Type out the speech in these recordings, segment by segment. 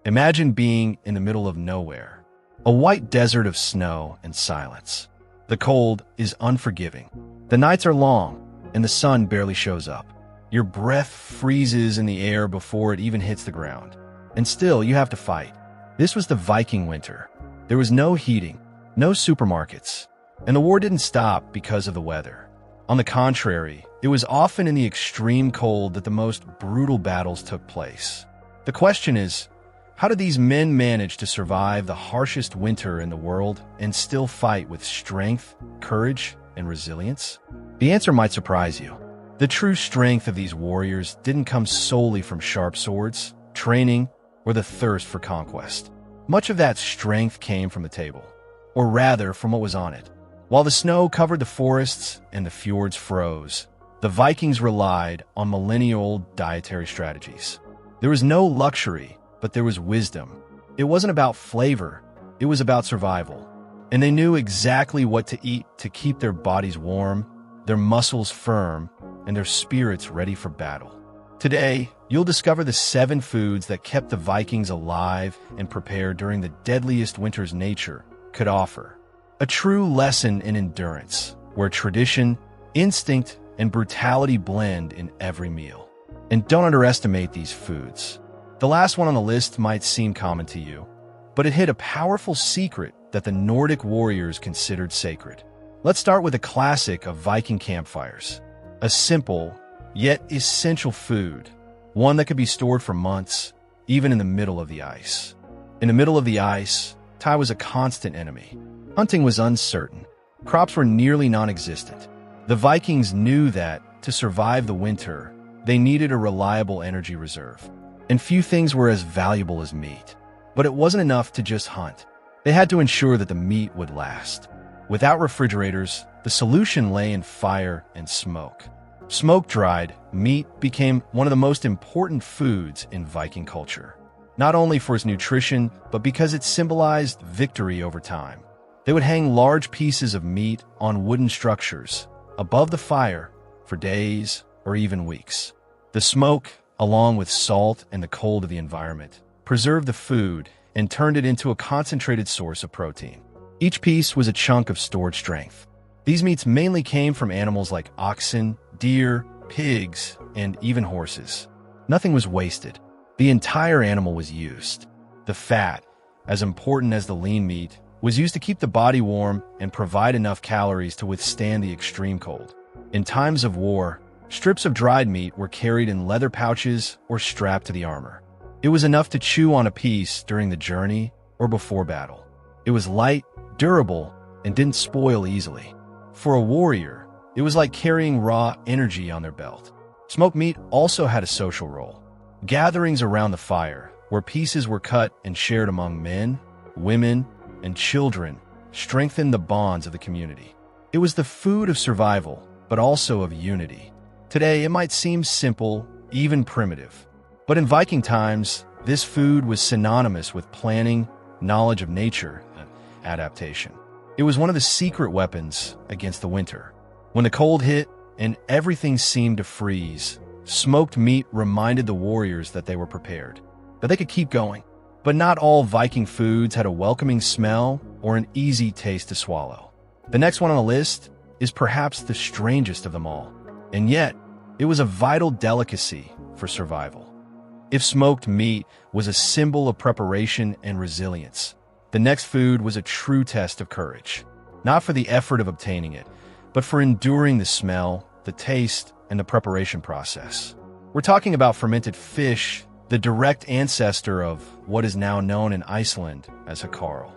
Imagine being in the middle of nowhere, a white desert of snow and silence. The cold is unforgiving. The nights are long, and the sun barely shows up. Your breath freezes in the air before it even hits the ground. And still, you have to fight. This was the Viking winter. There was no heating, no supermarkets, and the war didn't stop because of the weather. On the contrary, it was often in the extreme cold that the most brutal battles took place. The question is, how did these men manage to survive the harshest winter in the world and still fight with strength, courage, and resilience? The answer might surprise you. The true strength of these warriors didn't come solely from sharp swords, training, or the thirst for conquest. Much of that strength came from the table, or rather from what was on it. While the snow covered the forests and the fjords froze, the Vikings relied on millennia-old dietary strategies. There was no luxury, but there was wisdom. It wasn't about flavor, it was about survival. And they knew exactly what to eat to keep their bodies warm, their muscles firm, and their spirits ready for battle. Today, you'll discover the 7 foods that kept the Vikings alive and prepared during the deadliest winters nature could offer. A true lesson in endurance, where tradition, instinct, and brutality blend in every meal. And don't underestimate these foods. The last one on the list might seem common to you, but it hid a powerful secret that the Nordic warriors considered sacred. Let's start with a classic of Viking campfires. A simple, yet essential food, one that could be stored for months, even in the middle of the ice. In the middle of the ice, time was a constant enemy. Hunting was uncertain. Crops were nearly non-existent. The Vikings knew that, to survive the winter, they needed a reliable energy reserve. And few things were as valuable as meat. But it wasn't enough to just hunt. They had to ensure that the meat would last. Without refrigerators, the solution lay in fire and smoke. Smoke-dried meat became one of the most important foods in Viking culture, not only for its nutrition, but because it symbolized victory over time. They would hang large pieces of meat on wooden structures above the fire for days or even weeks. The smoke, along with salt and the cold of the environment, preserved the food and turned it into a concentrated source of protein. Each piece was a chunk of stored strength. These meats mainly came from animals like oxen, deer, pigs, and even horses. Nothing was wasted. The entire animal was used. The fat, as important as the lean meat, was used to keep the body warm and provide enough calories to withstand the extreme cold. In times of war, strips of dried meat were carried in leather pouches or strapped to the armor. It was enough to chew on a piece during the journey or before battle. It was light, durable, and didn't spoil easily. For a warrior, it was like carrying raw energy on their belt. Smoked meat also had a social role. Gatherings around the fire, where pieces were cut and shared among men, women, and children, strengthened the bonds of the community. It was the food of survival, but also of unity. Today, it might seem simple, even primitive. But in Viking times, this food was synonymous with planning, knowledge of nature, and adaptation. It was one of the secret weapons against the winter. When the cold hit and everything seemed to freeze, smoked meat reminded the warriors that they were prepared, that they could keep going. But not all Viking foods had a welcoming smell or an easy taste to swallow. The next one on the list is perhaps the strangest of them all, and yet it was a vital delicacy for survival. If smoked meat was a symbol of preparation and resilience, the next food was a true test of courage, not for the effort of obtaining it, but for enduring the smell, the taste, and the preparation process. We're talking about fermented fish, the direct ancestor of what is now known in Iceland as hakarl.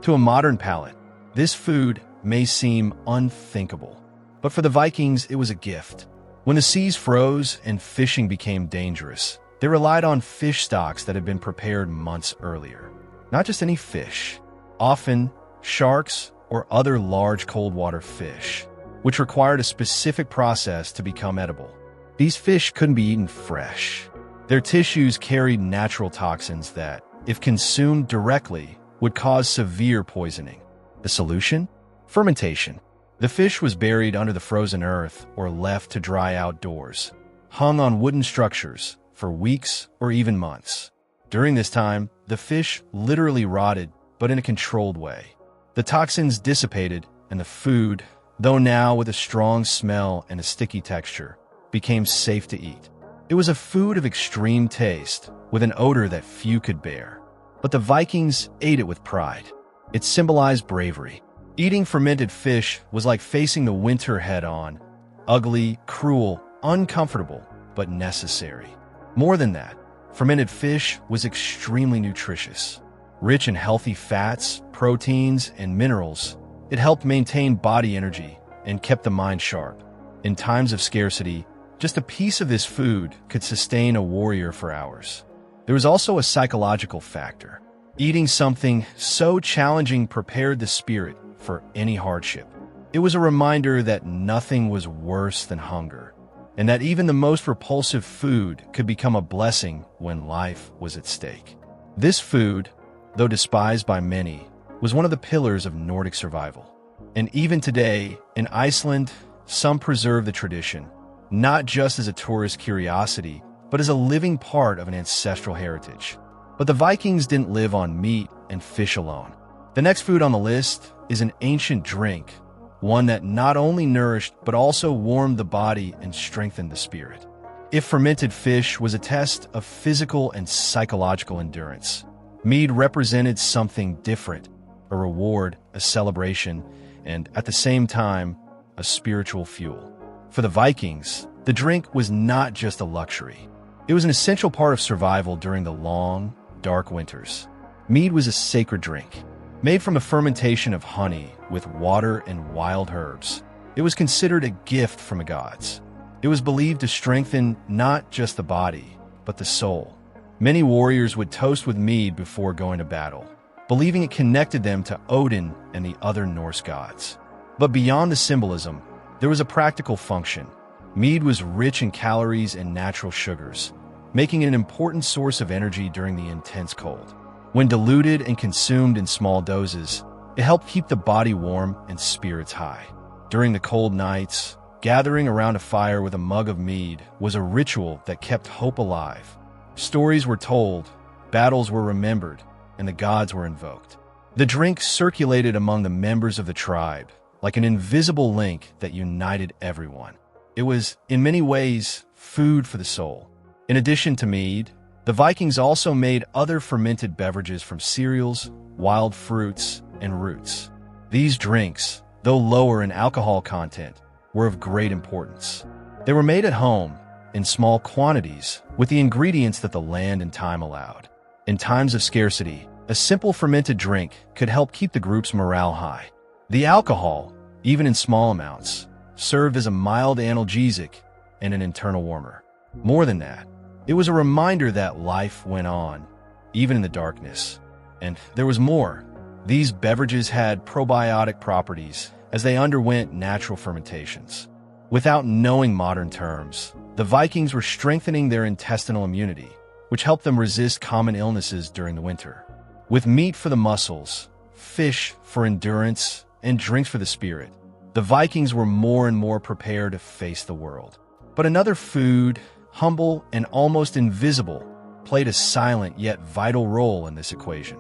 To a modern palate, this food may seem unthinkable, but for the Vikings, it was a gift. When the seas froze and fishing became dangerous, they relied on fish stocks that had been prepared months earlier. Not just any fish, often sharks or other large cold water fish, which required a specific process to become edible. These fish couldn't be eaten fresh. Their tissues carried natural toxins that, if consumed directly, would cause severe poisoning. The solution? Fermentation. The fish was buried under the frozen earth or left to dry outdoors, hung on wooden structures for weeks or even months. During this time, the fish literally rotted, but in a controlled way. The toxins dissipated, and the food, though now with a strong smell and a sticky texture, became safe to eat. It was a food of extreme taste, with an odor that few could bear. But the Vikings ate it with pride. It symbolized bravery. Eating fermented fish was like facing the winter head-on. Ugly, cruel, uncomfortable, but necessary. More than that, fermented fish was extremely nutritious. Rich in healthy fats, proteins, and minerals, it helped maintain body energy and kept the mind sharp. In times of scarcity, just a piece of this food could sustain a warrior for hours. There was also a psychological factor. Eating something so challenging prepared the spirit for any hardship. It was a reminder that nothing was worse than hunger, and that even the most repulsive food could become a blessing when life was at stake. This food, though despised by many, was one of the pillars of Nordic survival. And even today, in Iceland, some preserve the tradition, not just as a tourist curiosity, but as a living part of an ancestral heritage. But the Vikings didn't live on meat and fish alone. The next food on the list is an ancient drink, one that not only nourished but also warmed the body and strengthened the spirit. If fermented fish was a test of physical and psychological endurance, mead represented something different, a reward, a celebration, and at the same time, a spiritual fuel. For the Vikings, the drink was not just a luxury. It was an essential part of survival during the long, dark winters. Mead was a sacred drink, made from a fermentation of honey with water and wild herbs. It was considered a gift from the gods. It was believed to strengthen not just the body, but the soul. Many warriors would toast with mead before going to battle, believing it connected them to Odin and the other Norse gods. But beyond the symbolism, there was a practical function. Mead was rich in calories and natural sugars, making it an important source of energy during the intense cold. When diluted and consumed in small doses, it helped keep the body warm and spirits high. During the cold nights, gathering around a fire with a mug of mead was a ritual that kept hope alive. Stories were told, battles were remembered, and the gods were invoked. The drink circulated among the members of the tribe, like an invisible link that united everyone. It was, in many ways, food for the soul. In addition to mead, the Vikings also made other fermented beverages from cereals, wild fruits, and roots. These drinks, though lower in alcohol content, were of great importance. They were made at home, in small quantities, with the ingredients that the land and time allowed. In times of scarcity, a simple fermented drink could help keep the group's morale high. The alcohol, even in small amounts, served as a mild analgesic and an internal warmer. More than that, it was a reminder that life went on, even in the darkness. And there was more. These beverages had probiotic properties as they underwent natural fermentations. Without knowing modern terms, the Vikings were strengthening their intestinal immunity, which helped them resist common illnesses during the winter. With meat for the muscles, fish for endurance, and drinks for the spirit, the Vikings were more and more prepared to face the world. But another food, humble and almost invisible, played a silent yet vital role in this equation.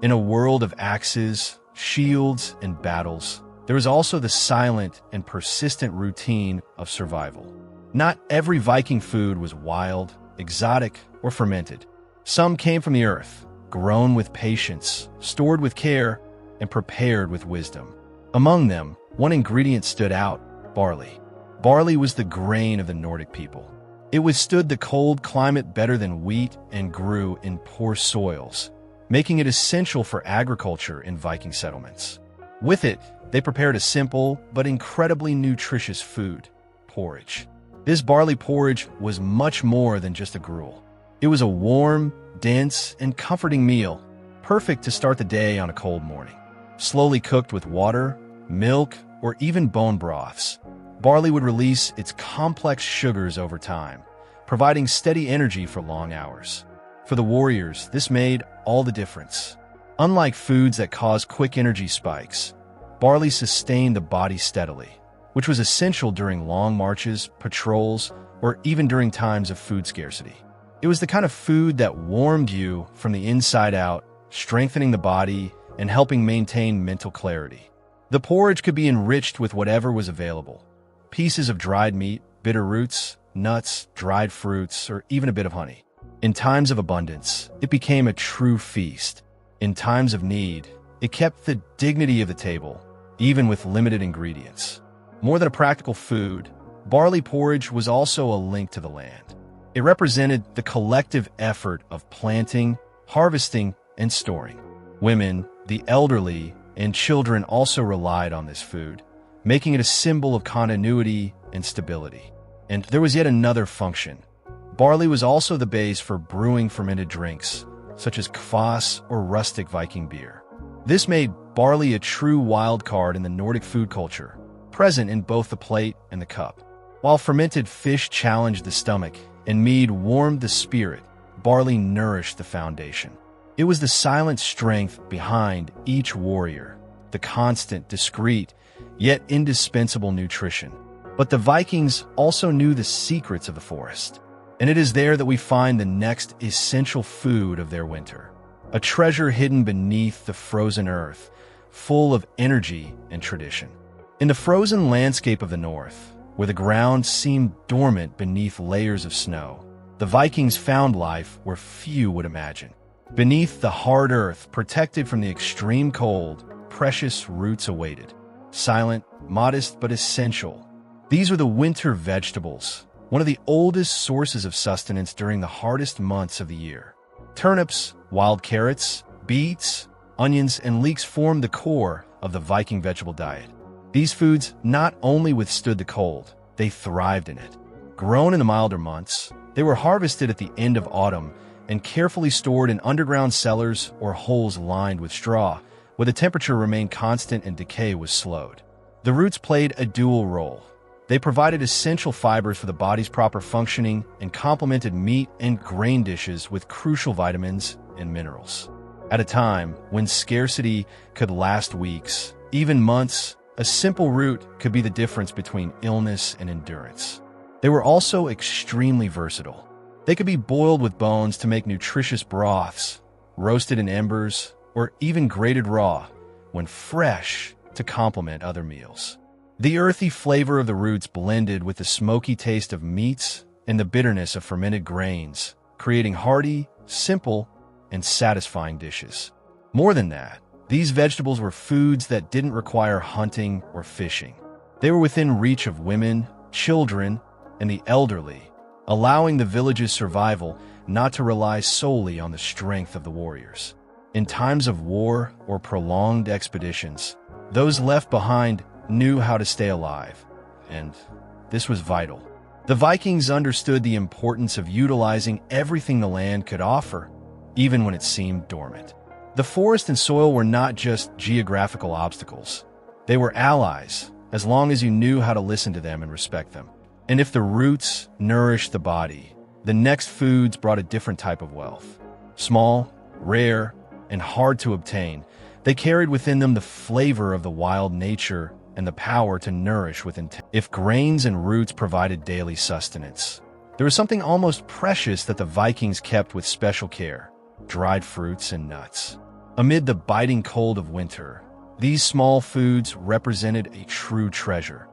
In a world of axes, shields, and battles, there was also the silent and persistent routine of survival. Not every Viking food was wild, exotic, or fermented. Some came from the earth, grown with patience, stored with care, and prepared with wisdom. Among them, one ingredient stood out: barley. Barley was the grain of the Nordic people. It withstood the cold climate better than wheat and grew in poor soils, making it essential for agriculture in Viking settlements. With it, they prepared a simple but incredibly nutritious food: porridge. This barley porridge was much more than just a gruel. It was a warm, dense, and comforting meal, perfect to start the day on a cold morning. Slowly cooked with water, milk, or even bone broths, barley would release its complex sugars over time, providing steady energy for long hours. For the warriors, this made all the difference. Unlike foods that cause quick energy spikes, barley sustained the body steadily, which was essential during long marches, patrols, or even during times of food scarcity. It was the kind of food that warmed you from the inside out, strengthening the body and helping maintain mental clarity. The porridge could be enriched with whatever was available: pieces of dried meat, bitter roots, nuts, dried fruits, or even a bit of honey. In times of abundance, it became a true feast. In times of need, it kept the dignity of the table, even with limited ingredients. More than a practical food, barley porridge was also a link to the land. It represented the collective effort of planting, harvesting, and storing. Women, the elderly, and children also relied on this food, making it a symbol of continuity and stability. And there was yet another function. Barley was also the base for brewing fermented drinks, such as kvass or rustic Viking beer. This made barley a true wild card in the Nordic food culture, present in both the plate and the cup. While fermented fish challenged the stomach and mead warmed the spirit, barley nourished the foundation. It was the silent strength behind each warrior, the constant, discreet, yet indispensable nutrition. But the Vikings also knew the secrets of the forest, and it is there that we find the next essential food of their winter, a treasure hidden beneath the frozen earth, full of energy and tradition. In the frozen landscape of the north, where the ground seemed dormant beneath layers of snow, the Vikings found life where few would imagine. Beneath the hard earth, protected from the extreme cold, precious roots awaited. Silent, modest, but essential. These were the winter vegetables, one of the oldest sources of sustenance during the hardest months of the year. Turnips, wild carrots, beets, onions, and leeks formed the core of the Viking vegetable diet. These foods not only withstood the cold, they thrived in it. Grown in the milder months, they were harvested at the end of autumn and carefully stored in underground cellars or holes lined with straw, where the temperature remained constant and decay was slowed. The roots played a dual role. They provided essential fibers for the body's proper functioning and complemented meat and grain dishes with crucial vitamins and minerals. At a time when scarcity could last weeks, even months, a simple root could be the difference between illness and endurance. They were also extremely versatile. They could be boiled with bones to make nutritious broths, roasted in embers, or even grated raw, when fresh, to complement other meals. The earthy flavor of the roots blended with the smoky taste of meats and the bitterness of fermented grains, creating hearty, simple, and satisfying dishes. More than that, these vegetables were foods that didn't require hunting or fishing. They were within reach of women, children, and the elderly, allowing the village's survival not to rely solely on the strength of the warriors. In times of war or prolonged expeditions, those left behind knew how to stay alive, and this was vital. The Vikings understood the importance of utilizing everything the land could offer, even when it seemed dormant. The forest and soil were not just geographical obstacles. They were allies, as long as you knew how to listen to them and respect them. And if the roots nourished the body, the next foods brought a different type of wealth. Small, rare, and hard to obtain, they carried within them the flavor of the wild nature and the power to nourish with intent. If grains and roots provided daily sustenance, there was something almost precious that the Vikings kept with special care: dried fruits and nuts. Amid the biting cold of winter, these small foods represented a true treasure,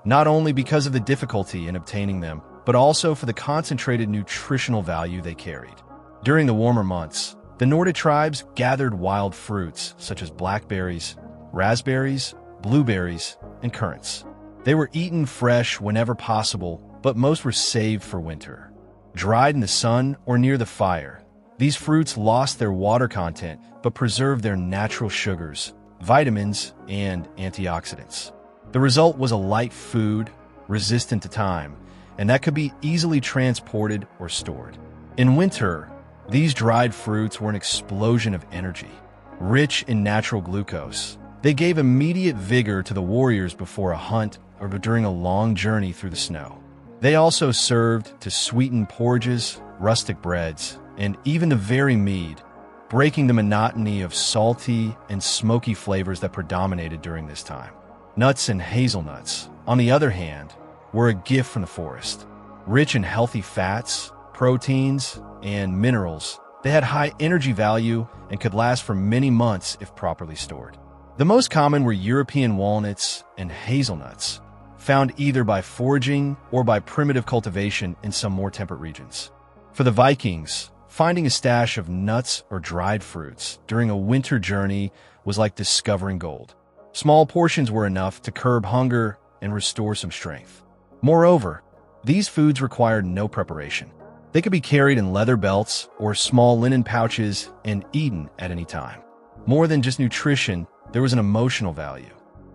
not only because of the difficulty in obtaining them, but also for the concentrated nutritional value they carried. During the warmer months, the Nordic tribes gathered wild fruits such as blackberries, raspberries, blueberries, and currants. They were eaten fresh whenever possible, but most were saved for winter. Dried in the sun or near the fire, these fruits lost their water content but preserved their natural sugars, vitamins, and antioxidants. The result was a light food, resistant to time, and that could be easily transported or stored. In winter, these dried fruits were an explosion of energy. Rich in natural glucose, they gave immediate vigor to the warriors before a hunt or during a long journey through the snow. They also served to sweeten porridges, rustic breads, and even to vary mead, breaking the monotony of salty and smoky flavors that predominated during this time. Nuts and hazelnuts, on the other hand, were a gift from the forest. Rich in healthy fats, proteins, and minerals, they had high energy value and could last for many months if properly stored. The most common were European walnuts and hazelnuts, found either by foraging or by primitive cultivation in some more temperate regions. For the Vikings, finding a stash of nuts or dried fruits during a winter journey was like discovering gold. Small portions were enough to curb hunger and restore some strength. Moreover, these foods required no preparation. They could be carried in leather belts or small linen pouches and eaten at any time. More than just nutrition, there was an emotional value.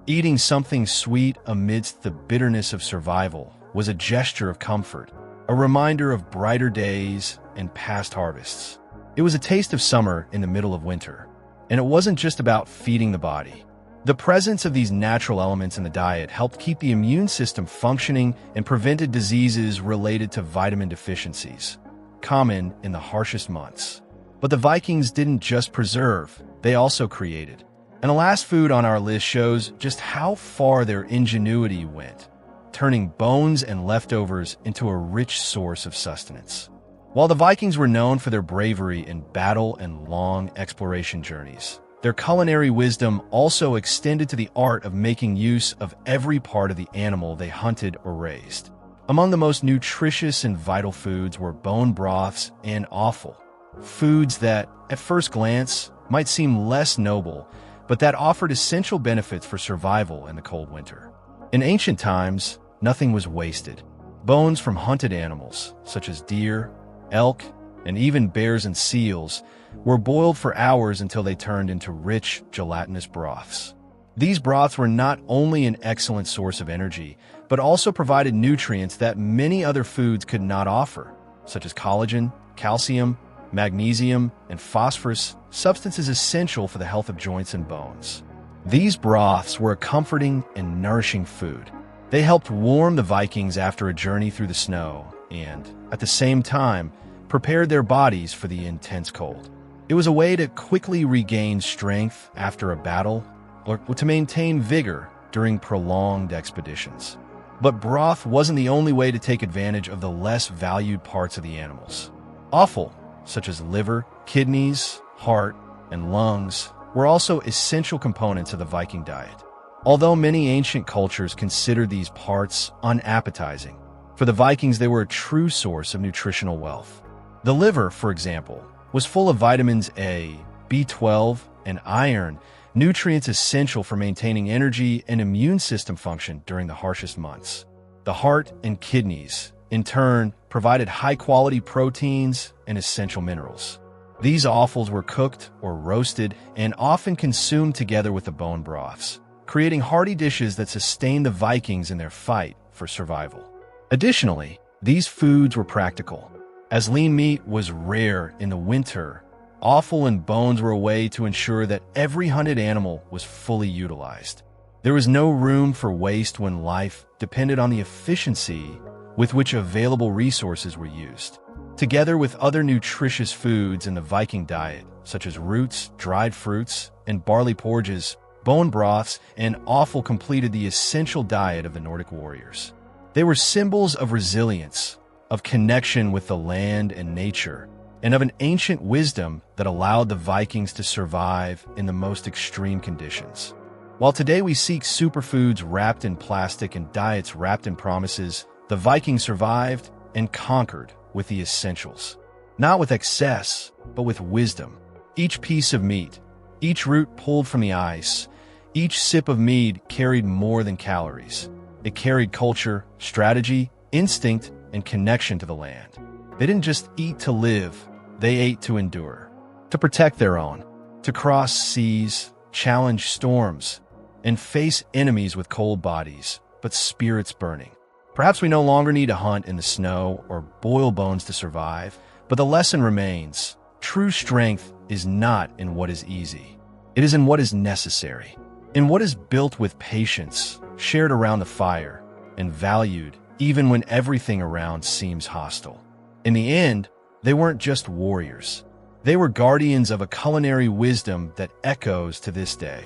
Eating something sweet amidst the bitterness of survival was a gesture of comfort, a reminder of brighter days and past harvests. It was a taste of summer in the middle of winter, and it wasn't just about feeding the body. The presence of these natural elements in the diet helped keep the immune system functioning and prevented diseases related to vitamin deficiencies, common in the harshest months. But the Vikings didn't just preserve, they also created. And the last food on our list shows just how far their ingenuity went, turning bones and leftovers into a rich source of sustenance. While the Vikings were known for their bravery in battle and long exploration journeys, their culinary wisdom also extended to the art of making use of every part of the animal they hunted or raised. Among the most nutritious and vital foods were bone broths and offal, foods that, at first glance, might seem less noble, but that offered essential benefits for survival in the cold winter. In ancient times, nothing was wasted. Bones from hunted animals, such as deer, elk, and even bears and seals, were boiled for hours until they turned into rich, gelatinous broths. These broths were not only an excellent source of energy, but also provided nutrients that many other foods could not offer, such as collagen, calcium, magnesium, and phosphorus, substances essential for the health of joints and bones. These broths were a comforting and nourishing food. They helped warm the Vikings after a journey through the snow and, at the same time, prepared their bodies for the intense cold. It was a way to quickly regain strength after a battle or to maintain vigor during prolonged expeditions. But broth wasn't the only way to take advantage of the less valued parts of the animals. Offal, such as liver, kidneys, heart, and lungs, were also essential components of the Viking diet. Although many ancient cultures considered these parts unappetizing, for the Vikings they were a true source of nutritional wealth. The liver, for example, was full of vitamins A, B12, and iron, nutrients essential for maintaining energy and immune system function during the harshest months. The heart and kidneys, in turn, provided high-quality proteins and essential minerals. These offals were cooked or roasted and often consumed together with the bone broths, creating hearty dishes that sustained the Vikings in their fight for survival. Additionally, these foods were practical. As lean meat was rare in the winter, offal and bones were a way to ensure that every hunted animal was fully utilized. There was no room for waste when life depended on the efficiency with which available resources were used. Together with other nutritious foods in the Viking diet, such as roots, dried fruits, and barley porridges, bone broths, and offal completed the essential diet of the Nordic warriors. They were symbols of resilience, of connection with the land and nature, and of an ancient wisdom that allowed the Vikings to survive in the most extreme conditions. While today we seek superfoods wrapped in plastic and diets wrapped in promises, the Vikings survived and conquered with the essentials. Not with excess, but with wisdom. Each piece of meat, each root pulled from the ice, each sip of mead carried more than calories. It carried culture, strategy, instinct, and connection to the land. They didn't just eat to live, they ate to endure, to protect their own, to cross seas, challenge storms, and face enemies with cold bodies, but spirits burning. Perhaps we no longer need to hunt in the snow or boil bones to survive, but the lesson remains. True strength is not in what is easy. It is in what is necessary, in what is built with patience, shared around the fire, and valued even when everything around seems hostile. In the end, they weren't just warriors. They were guardians of a culinary wisdom that echoes to this day,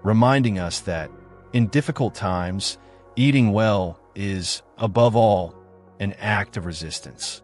reminding us that, in difficult times, eating well is, above all, an act of resistance.